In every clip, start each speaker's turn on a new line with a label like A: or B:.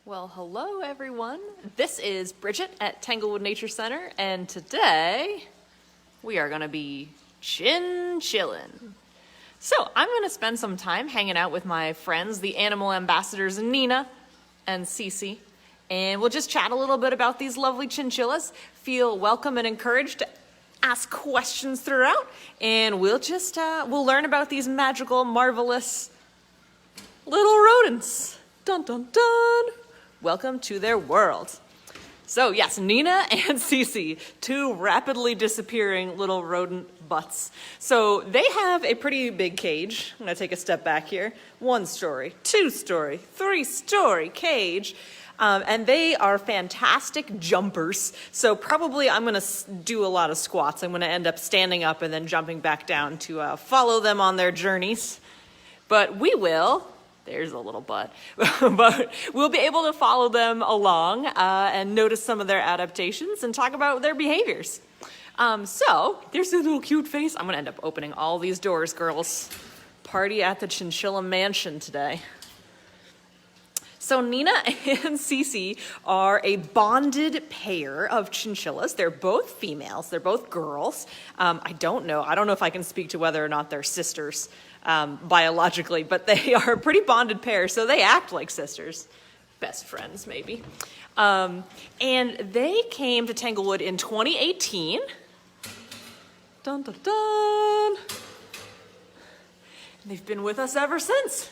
A: Well, hello everyone. This is Bridget at Tanglewood Nature Center, and today we are gonna be chinchillin'. So I'm gonna spend some time hanging out with my friends, the animal ambassadors Nina and Cici, and we'll just chat a little bit about these lovely chinchillas. Feel welcome and encouraged to ask questions throughout, and we'll learn about these magical, marvelous little rodents. Dun dun dun! Welcome to their world. So yes, Nina and Cici, two rapidly disappearing little rodent butts. So they have a pretty big cage. I'm gonna take a step back here. 1-story, 2-story, 3-story cage. And they are fantastic jumpers. So probably I'm gonna do a lot of squats. I'm gonna end up standing up and then jumping back down to follow them on their journeys. But we will. There's a little butt. But we'll be able to follow them along and notice some of their adaptations and talk about their behaviors. So there's a little cute face. I'm gonna end up opening all these doors, girls. Party at the Chinchilla Mansion today. So Nina and Cici are a bonded pair of chinchillas. They're both females. They're both girls. I don't know if I can speak to whether or not they're sisters biologically, but they are a pretty bonded pair, so they act like sisters. Best friends, maybe. And they came to Tanglewood in 2018. Dun, dun, dun. And they've been with us ever since.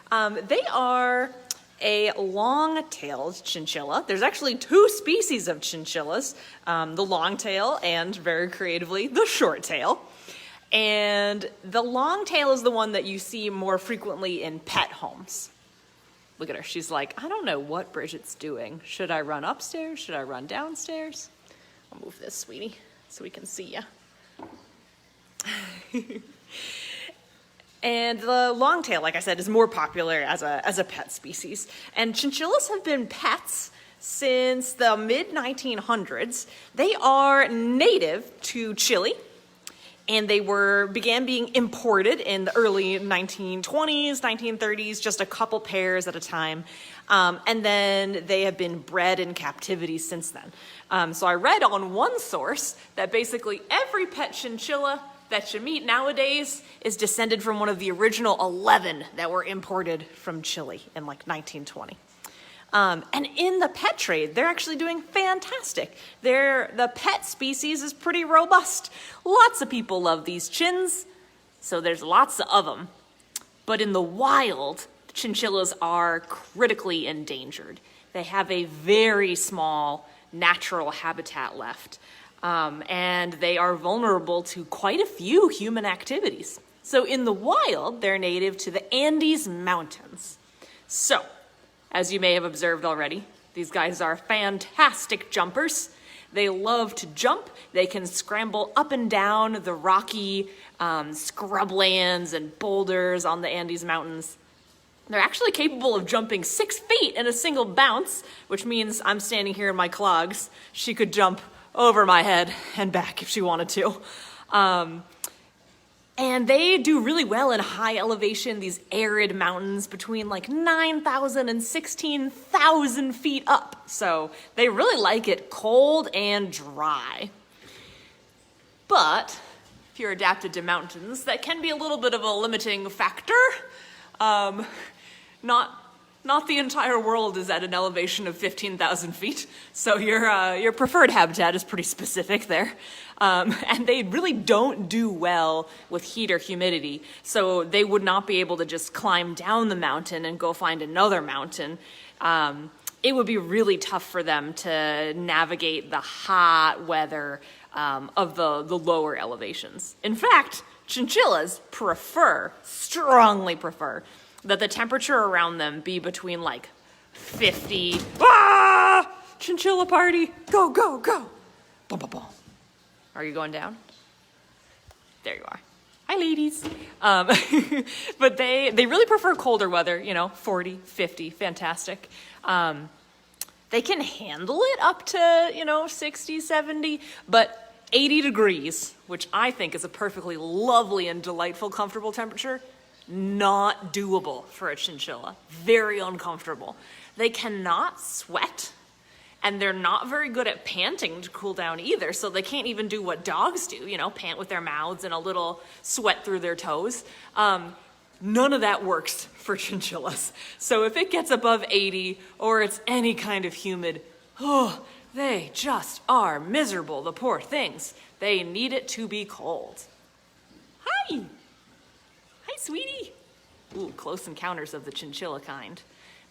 A: They are a long-tailed chinchilla. There's actually 2 species of chinchillas, the long-tail and, very creatively, the short-tail. And the long-tail is the one that you see more frequently in pet homes. Look at her. She's like, I don't know what Bridget's doing. Should I run upstairs? Should I run downstairs? I'll move this, sweetie, so we can see ya. And the longtail, like I said, is more popular as a pet species. And chinchillas have been pets since the mid-1900s. They are native to Chile, and they began being imported in the early 1920s, 1930s, just a couple pairs at a time. And then they have been bred in captivity since then. So I read on one source that basically every pet chinchilla that you meet nowadays is descended from one of the original 11 that were imported from Chile in like 1920. And in the pet trade, they're actually doing fantastic. The pet species is pretty robust. Lots of people love these chins, so there's lots of them. But in the wild, chinchillas are critically endangered. They have a very small natural habitat left. And they are vulnerable to quite a few human activities. So in the wild, they're native to the Andes Mountains. So, as you may have observed already, these guys are fantastic jumpers. They love to jump. They can scramble up and down the rocky scrublands and boulders on the Andes Mountains. They're actually capable of jumping 6 feet in a single bounce, which means I'm standing here in my clogs. She could jump over my head and back if she wanted to. And they do really well in high elevation, these arid mountains between like 9,000 and 16,000 feet up. So they really like it cold and dry. But if you're adapted to mountains, that can be a little bit of a limiting factor. Not the entire world is at an elevation of 15,000 feet, so your preferred habitat is pretty specific there. And they really don't do well with heat or humidity, so they would not be able to just climb down the mountain and go find another mountain. It would be really tough for them to navigate the hot weather of the lower elevations. In fact, chinchillas strongly prefer, that the temperature around them be between like 50. Chinchilla party, go, go, go. Boom, boom, boom. Are you going down? There you are. Hi, ladies. But they really prefer colder weather, 40, 50, fantastic. They can handle it up to, 60, 70, but 80 degrees, which I think is a perfectly lovely and delightful, comfortable temperature, not doable for a chinchilla. Very uncomfortable. They cannot sweat, and they're not very good at panting to cool down either, so they can't even do what dogs do, you know, pant with their mouths and a little sweat through their toes. None of that works for chinchillas. So if it gets above 80 or it's any kind of humid, oh, they just are miserable, the poor things. They need it to be cold. Hi. Hi, sweetie. Ooh, close encounters of the chinchilla kind.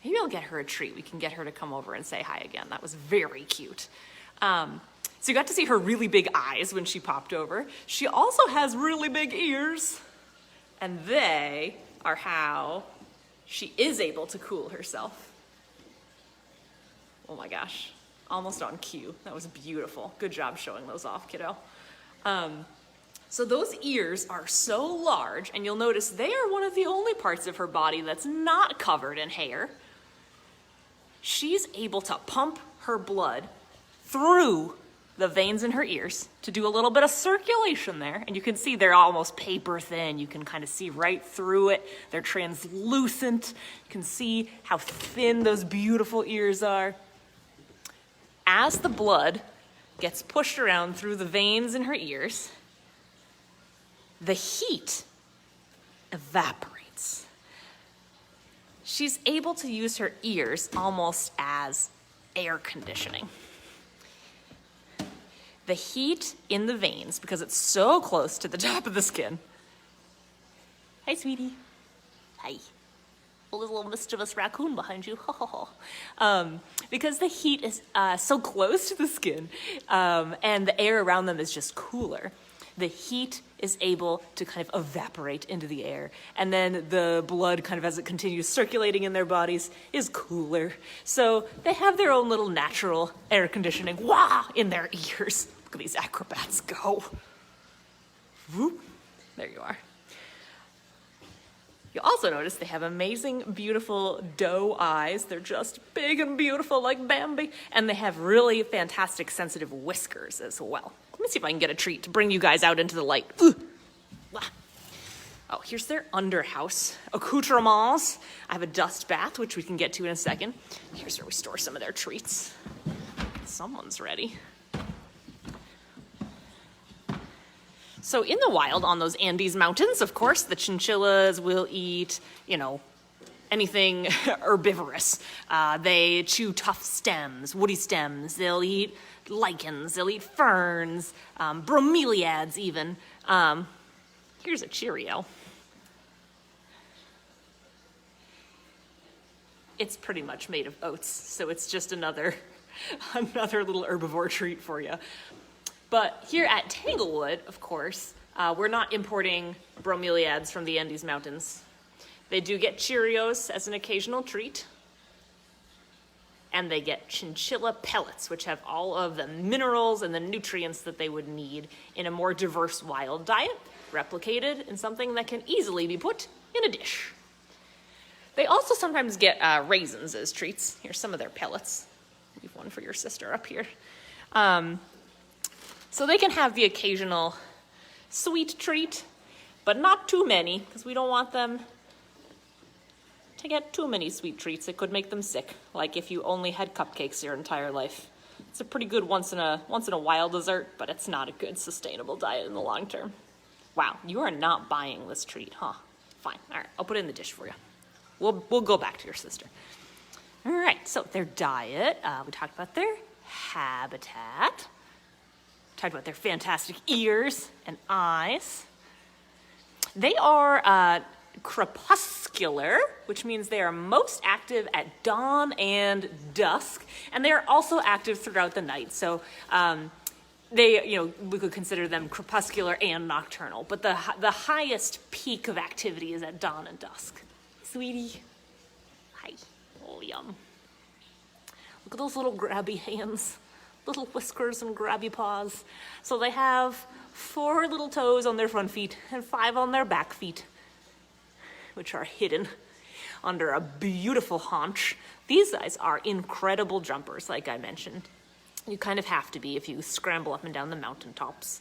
A: Maybe I'll get her a treat. We can get her to come over and say hi again. That was very cute. So you got to see her really big eyes when she popped over. She also has really big ears. And they are how she is able to cool herself. Oh my gosh, almost on cue. That was beautiful. Good job showing those off, kiddo. So those ears are so large, and you'll notice they are one of the only parts of her body that's not covered in hair. She's able to pump her blood through the veins in her ears to do a little bit of circulation there. And you can see they're almost paper thin. You can kind of see right through it. They're translucent. You can see how thin those beautiful ears are. As the blood gets pushed around through the veins in her ears, the heat evaporates. She's able to use her ears almost as air conditioning. The heat in the veins, because it's so close to the top of the skin. Hi, sweetie. Hi. Well, there's a little mischievous raccoon behind you. Because the heat is so close to the skin, and the air around them is just cooler. The heat is able to kind of evaporate into the air. And then the blood, kind of as it continues circulating in their bodies, is cooler. So they have their own little natural air conditioning, in their ears. Look at these acrobats go. Whoop. There you are. You'll also notice they have amazing, beautiful doe eyes. They're just big and beautiful like Bambi. And they have really fantastic, sensitive whiskers as well. Let me see if I can get a treat to bring you guys out into the light. Oh, here's their underhouse accoutrements. I have a dust bath, which we can get to in a second. Here's where we store some of their treats. Someone's ready. So in the wild, on those Andes mountains, of course, the chinchillas will eat, anything herbivorous. They chew tough stems, woody stems. They'll eat lichens. They'll eat ferns, bromeliads even. Here's a Cheerio. It's pretty much made of oats, so it's just another little herbivore treat for you. But here at Tanglewood, of course, we're not importing bromeliads from the Andes Mountains. They do get Cheerios as an occasional treat. And they get chinchilla pellets, which have all of the minerals and the nutrients that they would need in a more diverse wild diet, replicated in something that can easily be put in a dish. They also sometimes get raisins as treats. Here's some of their pellets. Leave one for your sister up here. So they can have the occasional sweet treat, but not too many, because we don't want them to get too many sweet treats. It could make them sick, like if you only had cupcakes your entire life. It's a pretty good once in a while dessert, but it's not a good sustainable diet in the long term. Wow, you are not buying this treat, huh? Fine, all right, I'll put it in the dish for you. We'll go back to your sister. All right, so their diet, we talked about their habitat, talked about their fantastic ears and eyes. They are crepuscular, which means they are most active at dawn and dusk, and they are also active throughout the night. So we could consider them crepuscular and nocturnal, but the highest peak of activity is at dawn and dusk. Sweetie, hi. Oh, yum. Look at those little grabby hands, little whiskers and grabby paws. So they have 4 little toes on their front feet and 5 on their back feet, which are hidden under a beautiful haunch. These guys are incredible jumpers, like I mentioned. You kind of have to be if you scramble up and down the mountaintops.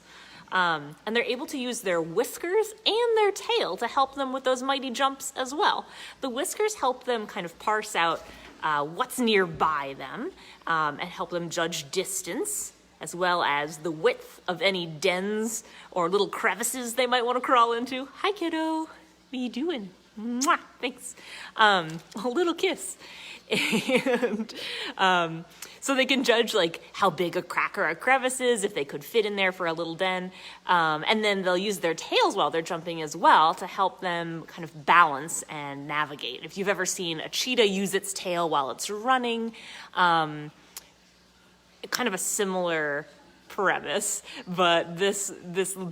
A: And they're able to use their whiskers and their tail to help them with those mighty jumps as well. The whiskers help them kind of parse out what's nearby them and help them judge distance, as well as the width of any dens or little crevices they might want to crawl into. Hi, kiddo. What are you doing? Mwah, thanks. A little kiss. And so they can judge like how big a crack or a crevice is, if they could fit in there for a little den. And then they'll use their tails while they're jumping as well to help them kind of balance and navigate. If you've ever seen a cheetah use its tail while it's running, kind of a similar premise, but this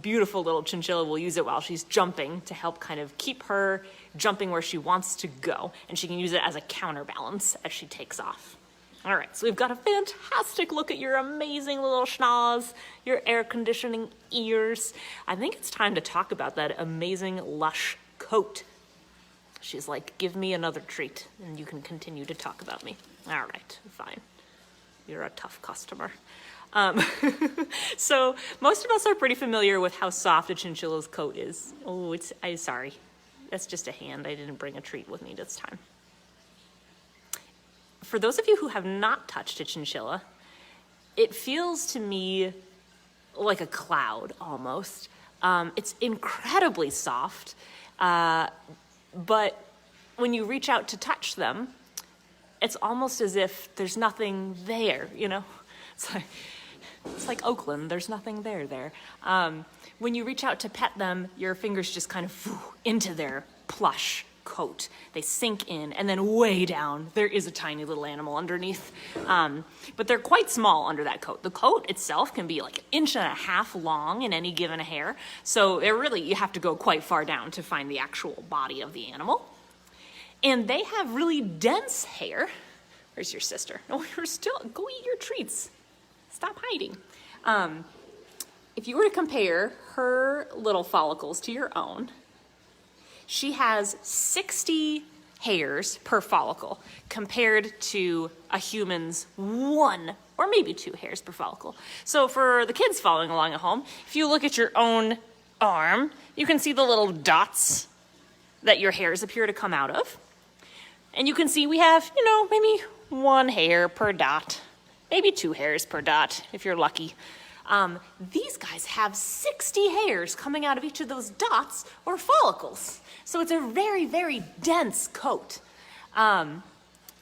A: beautiful little chinchilla will use it while she's jumping to help kind of keep her jumping where she wants to go, and she can use it as a counterbalance as she takes off. All right, so we've got a fantastic look at your amazing little schnoz, your air conditioning ears. I think it's time to talk about that amazing lush coat. She's like, give me another treat and you can continue to talk about me. All right, fine. You're a tough customer. So most of us are pretty familiar with how soft a chinchilla's coat is. Oh, I'm sorry. That's just a hand. I didn't bring a treat with me this time. For those of you who have not touched a chinchilla, it feels to me like a cloud almost. It's incredibly soft, but when you reach out to touch them, it's almost as if there's nothing there, you know? It's like Oakland, there's nothing there. When you reach out to pet them, your fingers just kind of into their plush coat. They sink in, and then way down, there is a tiny little animal underneath. But they're quite small under that coat. The coat itself can be like 1.5 inches long in any given hair. So you have to go quite far down to find the actual body of the animal. And they have really dense hair. Where's your sister? Oh, go eat your treats. Stop hiding. If you were to compare her little follicles to your own, she has 60 hairs per follicle compared to a human's 1 or maybe 2 hairs per follicle. So for the kids following along at home, if you look at your own arm, you can see the little dots that your hairs appear to come out of. And you can see we have, maybe 1 hair per dot, maybe 2 hairs per dot if you're lucky. These guys have 60 hairs coming out of each of those dots or follicles. So it's a very, very dense coat. And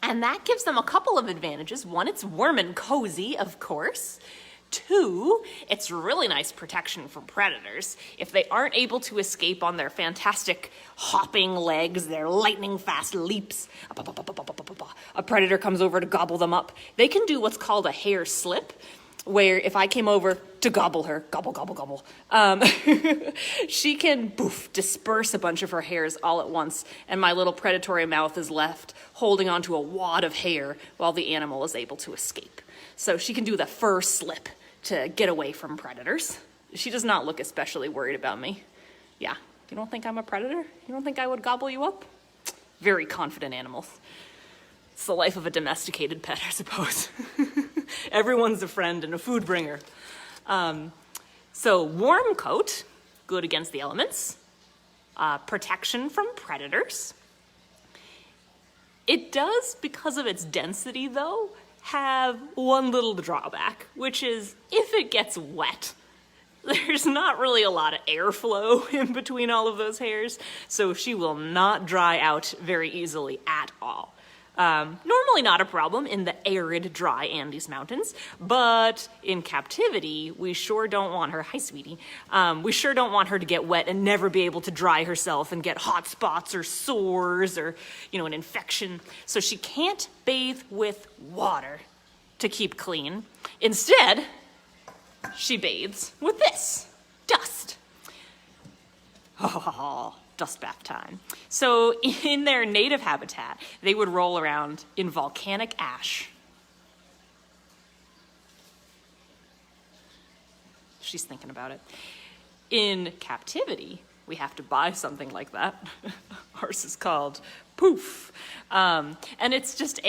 A: that gives them a couple of advantages. 1, it's warm and cozy, of course. 2, it's really nice protection from predators. If they aren't able to escape on their fantastic hopping legs, their lightning fast leaps, a predator comes over to gobble them up, they can do what's called a hair slip, where if I came over to gobble her, gobble, gobble, gobble, she can disperse a bunch of her hairs all at once, and my little predatory mouth is left holding onto a wad of hair while the animal is able to escape. So she can do the fur slip to get away from predators. She does not look especially worried about me. Yeah, you don't think I'm a predator? You don't think I would gobble you up? Very confident animals. It's the life of a domesticated pet, I suppose. Everyone's a friend and a food bringer. So warm coat, good against the elements. Protection from predators. It does, because of its density though, have one little drawback, which is if it gets wet, there's not really a lot of airflow in between all of those hairs, so she will not dry out very easily at all. Normally not a problem in the arid, dry Andes Mountains, but in captivity, we sure don't want her, hi sweetie, we sure don't want her to get wet and never be able to dry herself and get hot spots or sores or, an infection. So she can't bathe with water to keep clean. Instead, she bathes with this, dust. Oh, dust bath time. So in their native habitat, they would roll around in volcanic ash. She's thinking about it. In captivity, we have to buy something like that. Ours is called poof. And it's just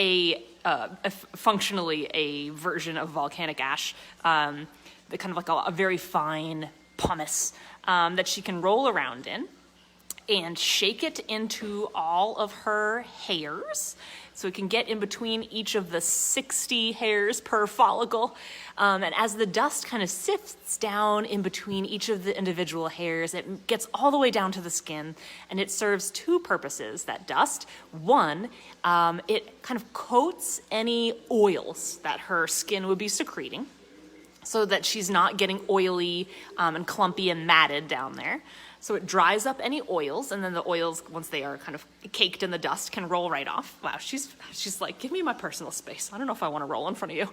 A: functionally a version of volcanic ash. Kind of like a very fine pumice that she can roll around in and shake it into all of her hairs. So it can get in between each of the 60 hairs per follicle. And as the dust kind of sifts down in between each of the individual hairs, it gets all the way down to the skin, and it serves two purposes, that dust. One, it kind of coats any oils that her skin would be secreting, so that she's not getting oily and clumpy and matted down there. So it dries up any oils, and then the oils, once they are kind of caked in the dust, can roll right off. Wow, she's like, give me my personal space. I don't know if I want to roll in front of you.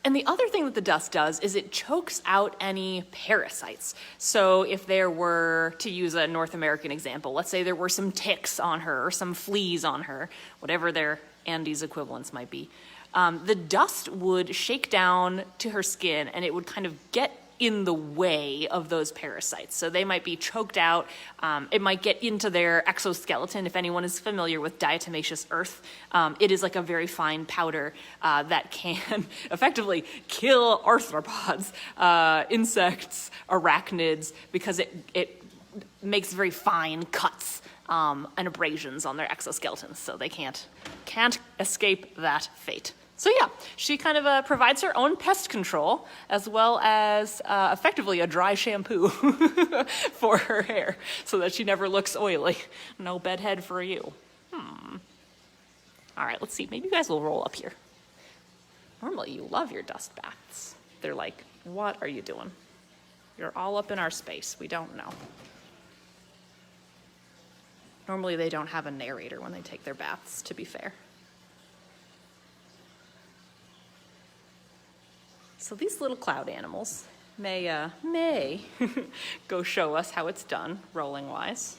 A: And the other thing that the dust does is it chokes out any parasites. So if there were, to use a North American example, let's say there were some ticks on her or some fleas on her, whatever their Andes equivalents might be, the dust would shake down to her skin, and it would kind of get in the way of those parasites. So they might be choked out. It might get into their exoskeleton. If anyone is familiar with diatomaceous earth, it is like a very fine powder that can effectively kill arthropods, insects, arachnids, because it makes very fine cuts and abrasions on their exoskeletons, so they can't escape that fate. So yeah, she kind of provides her own pest control, as well as effectively a dry shampoo for her hair, so that she never looks oily. No bedhead for you. All right, let's see. Maybe you guys will roll up here. Normally you love your dust baths. They're like, what are you doing? You're all up in our space. We don't know. Normally they don't have a narrator when they take their baths, to be fair. So these little cloud animals may go show us how it's done, rolling-wise.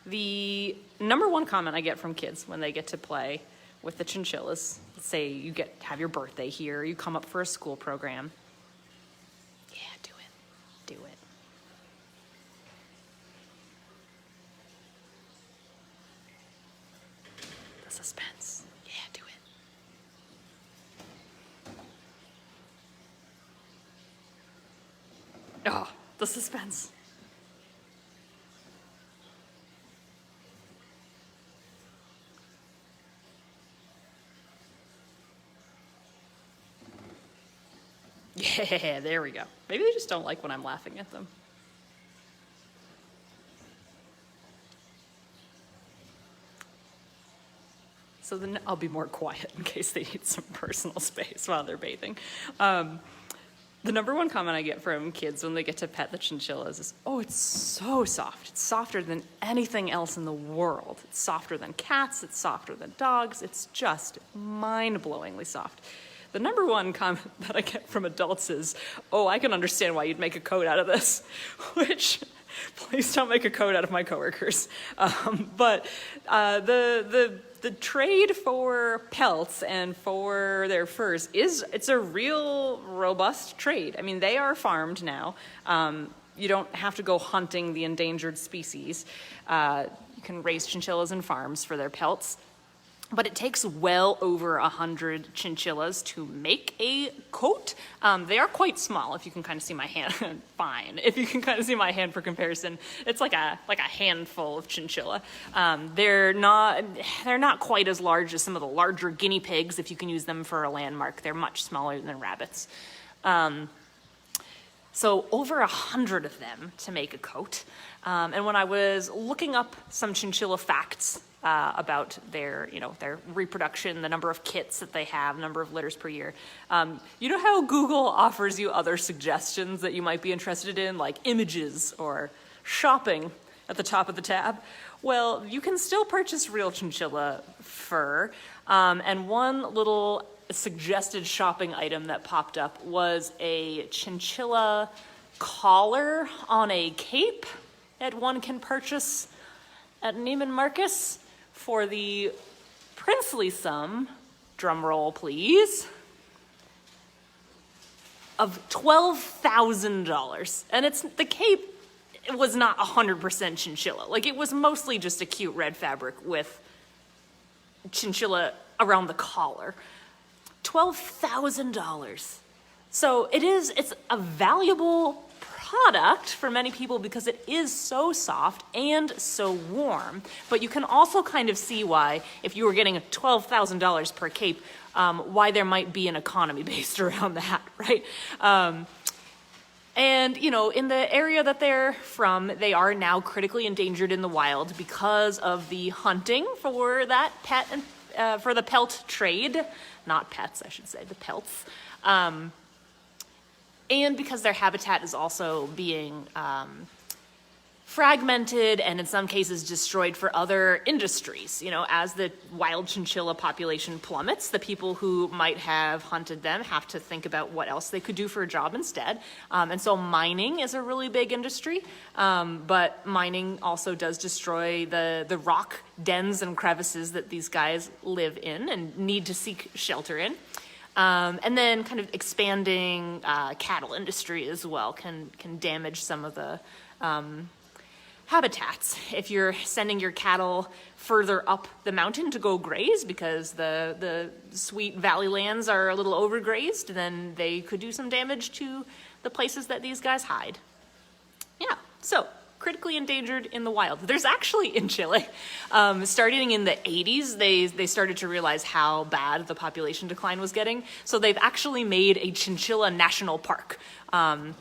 A: The number one comment I get from kids when they get to play with the chinchillas, let's say you have your birthday here, you come up for a school program. Yeah, do it. The suspense. Yeah, do it. Oh, the suspense. Yeah, there we go. Maybe they just don't like when I'm laughing at them. So then I'll be more quiet in case they need some personal space while they're bathing. The number one comment I get from kids when they get to pet the chinchillas is, oh, it's so soft. It's softer than anything else in the world. It's softer than cats. It's softer than dogs. It's just mind-blowingly soft. The number one comment that I get from adults is, oh, I can understand why you'd make a coat out of this, which, please don't make a coat out of my coworkers. But the trade for pelts and for their furs it's a real robust trade. I mean, they are farmed now. You don't have to go hunting the endangered species. You can raise chinchillas in farms for their pelts. But it takes well over 100 chinchillas to make a coat. They are quite small, if you can kind of see my hand. Fine, if you can kind of see my hand for comparison. It's like a handful of chinchilla. They're not quite as large as some of the larger guinea pigs, if you can use them for a landmark. They're much smaller than rabbits. So over 100 of them to make a coat. And when I was looking up some chinchilla facts about their reproduction, the number of kits that they have, number of litters per year. You know how Google offers you other suggestions that you might be interested in, like images or shopping at the top of the tab? Well, you can still purchase real chinchilla fur, and one little suggested shopping item that popped up was a chinchilla collar on a cape that one can purchase at Neiman Marcus for the princely sum, drum roll please, of $12,000. And the cape was not 100% chinchilla. Like, it was mostly just a cute red fabric with chinchilla around the collar. $12,000. So it's a valuable product for many people because it is so soft and so warm. But you can also kind of see why, if you were getting $12,000 per cape, why there might be an economy based around that, right? And, you know, in the area that they're from, they are now critically endangered in the wild because of the hunting for that pet and for the pelt trade. Not pets, I should say, the pelts. And because their habitat is also being fragmented and in some cases destroyed for other industries. You know, as the wild chinchilla population plummets, the people who might have hunted them have to think about what else they could do for a job instead. And so mining is a really big industry, but mining also does destroy the rock dens and crevices that these guys live in and need to seek shelter in. And then kind of expanding cattle industry as well can damage some of the habitats. If you're sending your cattle further up the mountain to go graze because the sweet valley lands are a little overgrazed, then they could do some damage to the places that these guys hide. Yeah, so critically endangered in the wild. There's actually in Chile, starting in the 80s, they started to realize how bad the population decline was getting. So they've actually made a chinchilla national park. So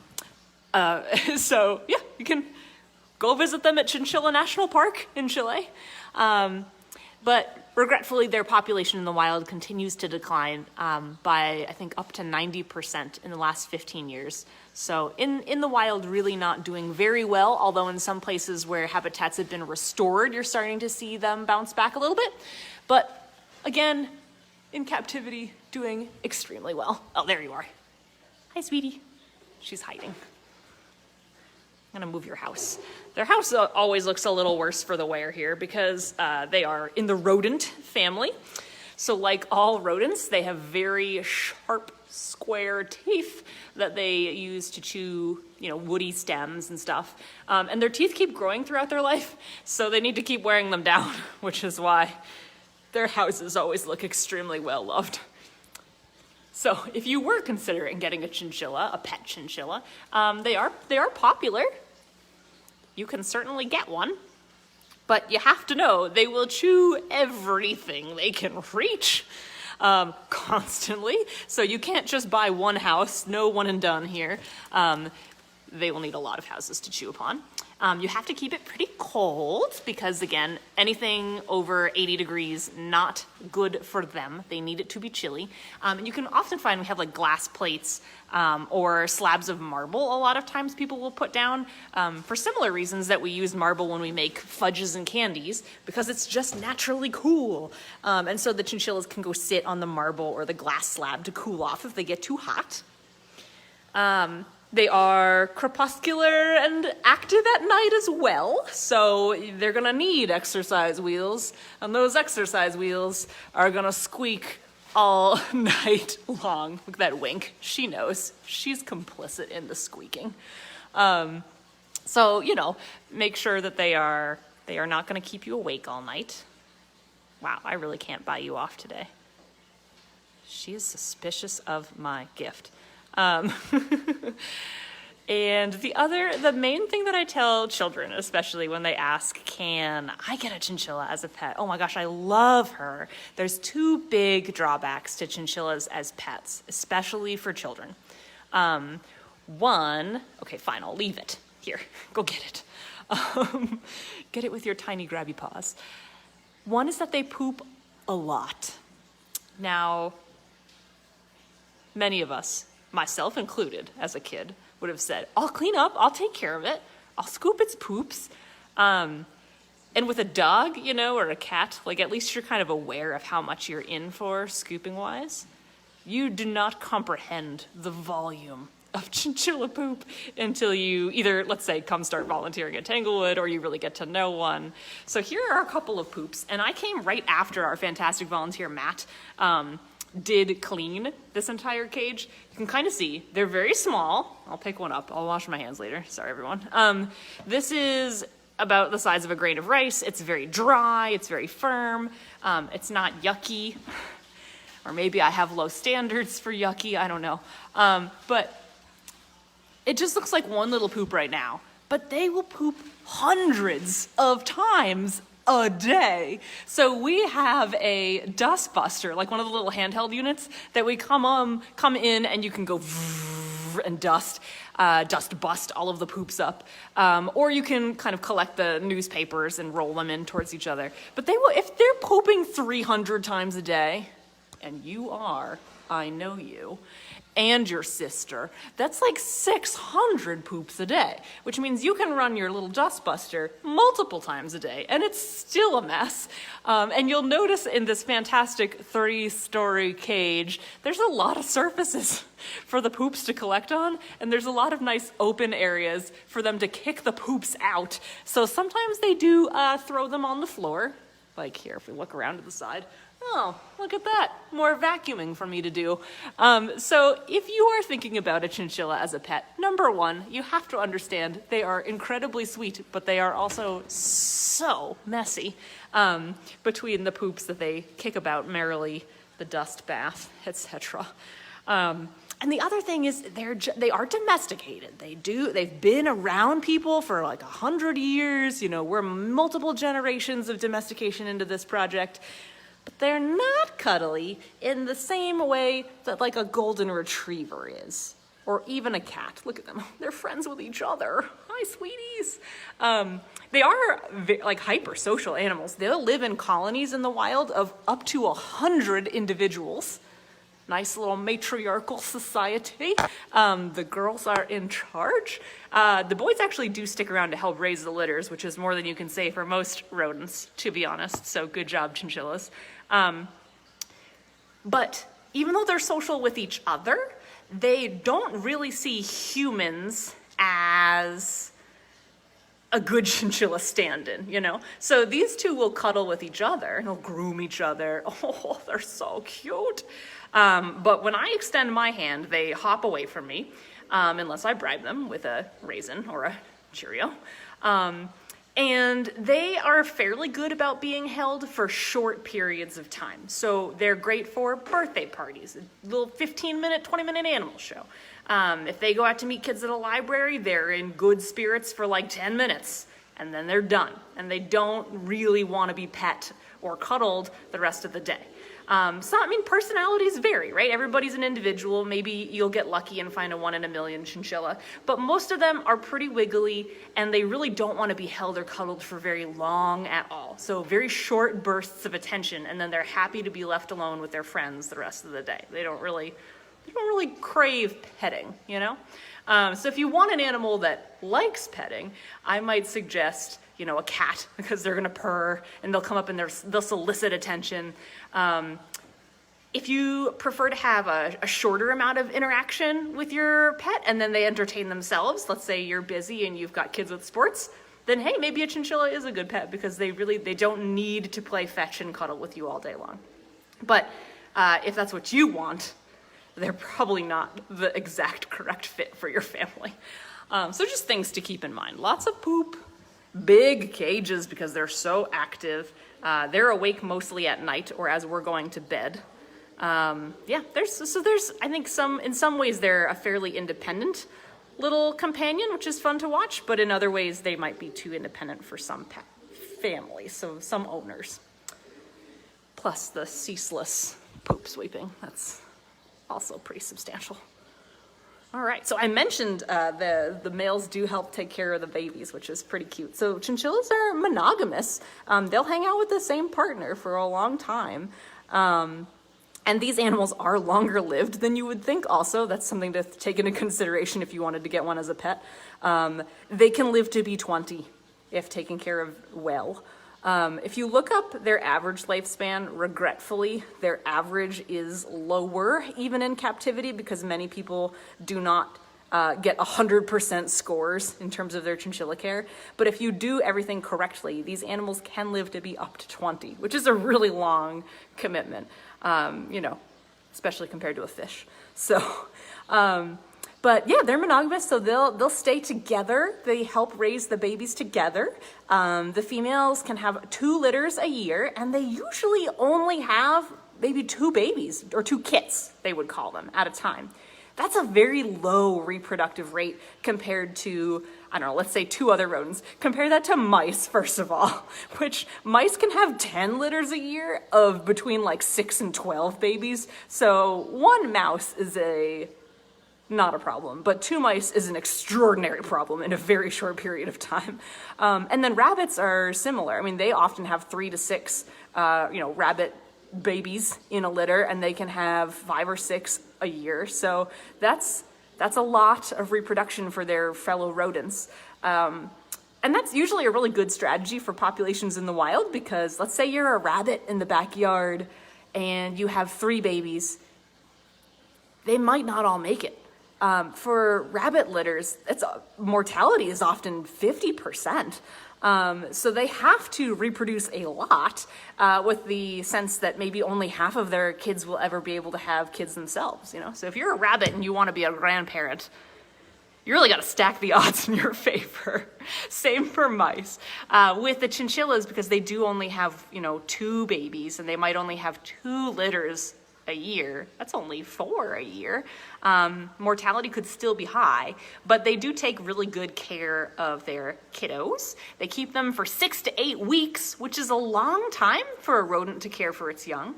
A: yeah, you can go visit them at Chinchilla National Park in Chile. But regretfully, their population in the wild continues to decline by, I think, up to 90% in the last 15 years. So in the wild, really not doing very well, although in some places where habitats have been restored, you're starting to see them bounce back a little bit. But again, in captivity, doing extremely well. Oh, there you are. Hi, sweetie. She's hiding. I'm gonna move your house. Their house always looks a little worse for the wear here because they are in the rodent family. So like all rodents, they have very sharp, square teeth that they use to chew, you know, woody stems and stuff. And their teeth keep growing throughout their life, so they need to keep wearing them down, which is why their houses always look extremely well loved. So if you were considering getting a chinchilla, a pet chinchilla, they are popular. You can certainly get one, but you have to know they will chew everything they can reach constantly. So you can't just buy one house, no one and done here. They will need a lot of houses to chew upon. You have to keep it pretty cold because, again, anything over 80 degrees, not good for them. They need it to be chilly. And you can often find we have like glass plates or slabs of marble a lot of times people will put down for similar reasons that we use marble when we make fudges and candies, because it's just naturally cool. And so the chinchillas can go sit on the marble or the glass slab to cool off if they get too hot. They are crepuscular and active at night as well, so they're gonna need exercise wheels, and those exercise wheels are gonna squeak all night long. Look at that wink. She knows. She's complicit in the squeaking. So, you know, make sure that they are not gonna keep you awake all night. Wow, I really can't buy you off today. She is suspicious of my gift. And the main thing that I tell children, especially when they ask, can I get a chinchilla as a pet? Oh my gosh, I love her. There's two big drawbacks to chinchillas as pets, especially for children. One, okay, fine, I'll leave it. Here, go get it. Get it with your tiny grabby paws. One is that they poop a lot. Now, many of us, myself included as a kid, would have said, I'll clean up, I'll take care of it, I'll scoop its poops. And with a dog, you know, or a cat, like at least you're kind of aware of how much you're in for scooping wise. You do not comprehend the volume of chinchilla poop until you either, let's say, come start volunteering at Tanglewood, or you really get to know one. So here are a couple of poops, and I came right after our fantastic volunteer, Matt, did clean this entire cage. You can kind of see they're very small. I'll pick one up. I'll wash my hands later. Sorry, everyone. This is about the size of a grain of rice. It's very dry. It's very firm. It's not yucky. or maybe I have low standards for yucky, I don't know. But it just looks like one little poop right now, but they will poop hundreds of times a day. So we have a dust buster, like one of the little handheld units that we come in and you can go and dust bust all of the poops up. Or you can kind of collect the newspapers and roll them in towards each other. But they will, if they're pooping 300 times a day, and you are, I know you, and your sister, that's like 600 poops a day, which means you can run your little dust buster multiple times a day, and it's still a mess. And you'll notice in this fantastic 3-story cage, there's a lot of surfaces for the poops to collect on, and there's a lot of nice open areas for them to kick the poops out. So sometimes they do throw them on the floor, like here, if we look around to the side. Oh, look at that. More vacuuming for me to do. So if you are thinking about a chinchilla as a pet, number one, you have to understand they are incredibly sweet, but they are also so messy between the poops that they kick about merrily, the dust bath, etc. And the other thing is they are domesticated. They've been around people for like 100 years. You know, we're multiple generations of domestication into this project. But they're not cuddly in the same way that like a golden retriever is, or even a cat. Look at them, they're friends with each other. Hi, sweeties. They are like hyper social animals. They'll live in colonies in the wild of up to 100 individuals. Nice little matriarchal society. The girls are in charge. The boys actually do stick around to help raise the litters, which is more than you can say for most rodents, to be honest. So good job, chinchillas. But even though they're social with each other, they don't really see humans as a good chinchilla stand-in, you know? So these two will cuddle with each other and they'll groom each other. Oh, they're so cute. But when I extend my hand, they hop away from me, unless I bribe them with a raisin or a Cheerio. And they are fairly good about being held for short periods of time. So they're great for birthday parties, a little 15-minute, 20-minute animal show. If they go out to meet kids at a library, they're in good spirits for like 10 minutes, and then they're done. And they don't really want to be pet or cuddled the rest of the day. Personalities vary, right? Everybody's an individual. Maybe you'll get lucky and find a 1 in a million chinchilla, but most of them are pretty wiggly and they really don't want to be held or cuddled for very long at all. So very short bursts of attention, and then they're happy to be left alone with their friends the rest of the day. They don't really crave petting, you know? So if you want an animal that likes petting, I might suggest, you know, a cat, because they're gonna purr and they'll come up and they'll solicit attention. If you prefer to have a shorter amount of interaction with your pet and then they entertain themselves, let's say you're busy and you've got kids with sports, then hey, maybe a chinchilla is a good pet because they don't need to play fetch and cuddle with you all day long. But if that's what you want, they're probably not the exact correct fit for your family. So just things to keep in mind. Lots of poop, big cages because they're so active. They're awake mostly at night or as we're going to bed. There's I think in some ways they're a fairly independent little companion, which is fun to watch, but in other ways they might be too independent for some pet families, so some owners. Plus the ceaseless poop sweeping, that's also pretty substantial. All right, so I mentioned the males do help take care of the babies, which is pretty cute. So chinchillas are monogamous. They'll hang out with the same partner for a long time. And these animals are longer lived than you would think also. That's something to take into consideration if you wanted to get one as a pet. They can live to be 20 if taken care of well. If you look up their average lifespan, regretfully, their average is lower even in captivity because many people do not get 100% scores in terms of their chinchilla care. But if you do everything correctly, these animals can live to be up to 20, which is a really long commitment, especially compared to a fish. So
B: But yeah, they're monogamous, so they'll stay together. They help raise the babies together. The females can have 2 litters a year, and they usually only have maybe 2 babies, or 2 kits, they would call them, at a time. That's a very low reproductive rate compared to, I don't know, let's say 2 other rodents. Compare that to mice, first of all, which mice can have 10 litters a year of between like 6 and 12 babies. So 1 mouse is not a problem, but 2 mice is an extraordinary problem in a very short period of time. And then rabbits are similar. I mean, they often have 3 to 6, rabbit babies in a litter, and they can have 5 or 6 a year. So that's a lot of reproduction for their fellow rodents. And that's usually a really good strategy for populations in the wild, because let's say you're a rabbit in the backyard and you have 3 babies. They might not all make it. For rabbit litters, mortality is often 50%. So they have to reproduce a lot, with the sense that maybe only half of their kids will ever be able to have kids themselves, So if you're a rabbit and you want to be a grandparent, you really got to stack the odds in your favor. Same for mice. With the chinchillas, because they do only have, 2 babies, and they might only have 2 litters a year, that's only 4 a year. Mortality could still be high, but they do take really good care of their kiddos. They keep them for 6 to 8 weeks, which is a long time for a rodent to care for its young,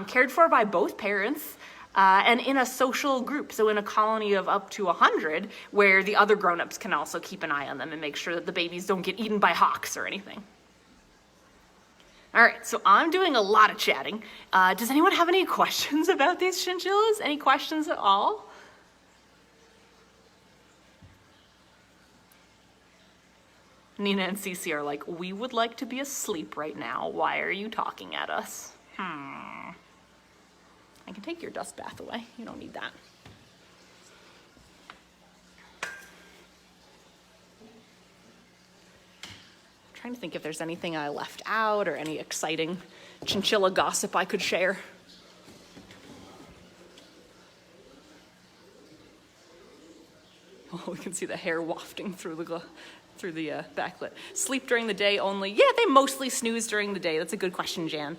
B: cared for by both parents, and in a social group, so in a colony of up to 100, where the other grown-ups can also keep an eye on them and make sure that the babies don't get eaten by hawks or anything. All right, so I'm doing a lot of chatting. Does anyone have any questions about these chinchillas? Any questions at all? Nina and Cici are like, we would like to be asleep right now. Why are you talking at us? I can take your dust bath away. You don't need that. Trying to think if there's anything I left out or any exciting chinchilla gossip I could share. Oh, we can see the hair wafting through the backlit. Sleep during the day only. Yeah, they mostly snooze during the day. That's a good question, Jan.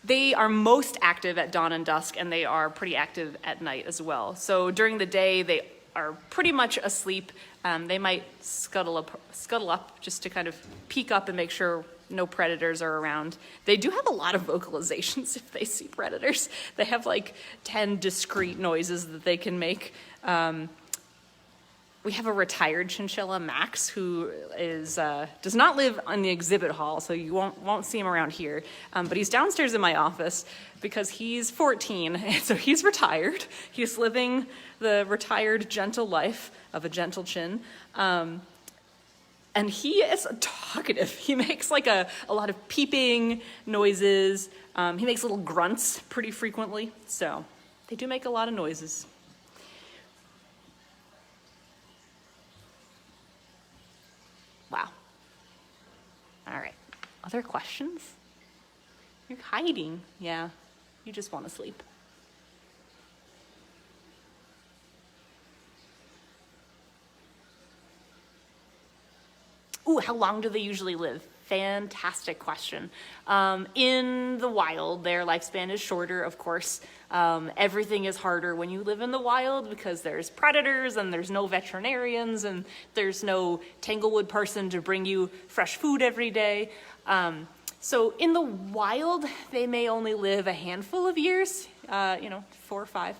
B: They are most active at dawn and dusk, and they are pretty active at night as well. So during the day, they are pretty much asleep. They might scuttle up just to kind of peek up and make sure no predators are around. They do have a lot of vocalizations if they see predators. They have like 10 discrete noises that they can make. We have a retired chinchilla, Max, who does not live in the exhibit hall, so you won't see him around here. But he's downstairs in my office because he's 14, and so he's retired. He's living the retired gentle life of a gentle chin. And he is talkative. He makes like a lot of peeping noises. He makes little grunts pretty frequently. So they do make a lot of noises. Wow. All right. Other questions? You're hiding. Yeah. You just want to sleep. Ooh, how long do they usually live? Fantastic question. In the wild, their lifespan is shorter, of course. Everything is harder when you live in the wild because there's predators and there's no veterinarians and there's no Tanglewood person to bring you fresh food every day. So in the wild, they may only live a handful of years, 4 or 5.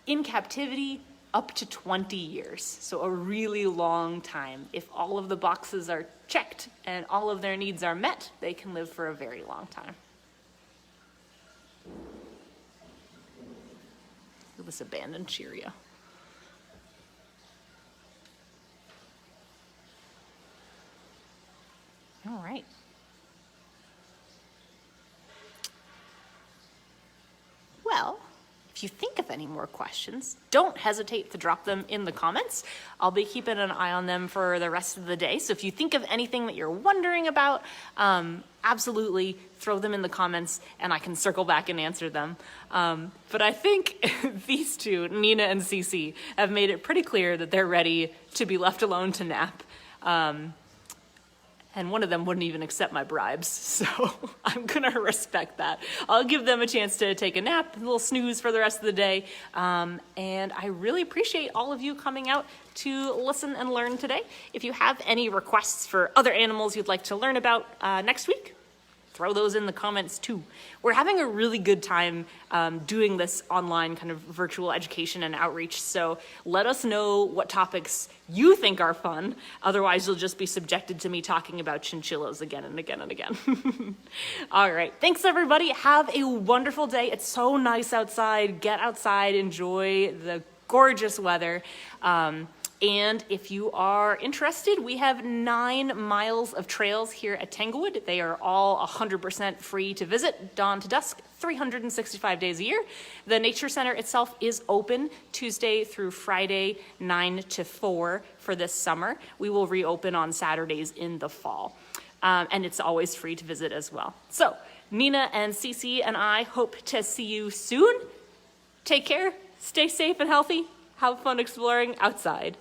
B: In captivity, up to 20 years, so a really long time. If all of the boxes are checked and all of their needs are met, they can live for a very long time. Look at this abandoned Cheerio. All right. Well, if
A: if you think of any more questions, don't hesitate to drop them in the comments. I'll be keeping an eye on them for the rest of the day. So if you think of anything that you're wondering about, absolutely throw them in the comments and I can circle back and answer them. But I think these two, Nina and Cici, have made it pretty clear that they're ready to be left alone to nap. And one of them wouldn't even accept my bribes, so I'm gonna respect that. I'll give them a chance to take a nap, a little snooze for the rest of the day, and I really appreciate all of you coming out to listen and learn today. If you have any requests for other animals you'd like to learn about next week, throw those in the comments too. We're having a really good time doing this online kind of virtual education and outreach, so let us know what topics you think are fun. Otherwise, you'll just be subjected to me talking about chinchillas again and again and again. All right, thanks everybody. Have a wonderful day. It's so nice outside. Get outside, enjoy the gorgeous weather. And if you are interested, we have 9 miles of trails here at Tanglewood. They are all 100% free to visit, dawn to dusk, 365 days a year. The Nature Center itself is open Tuesday through Friday, 9 to 4 for this summer. We will reopen on Saturdays in the fall. And it's always free to visit as well. So Nina and Cici and I hope to see you soon. Take care, stay safe and healthy, have fun exploring outside.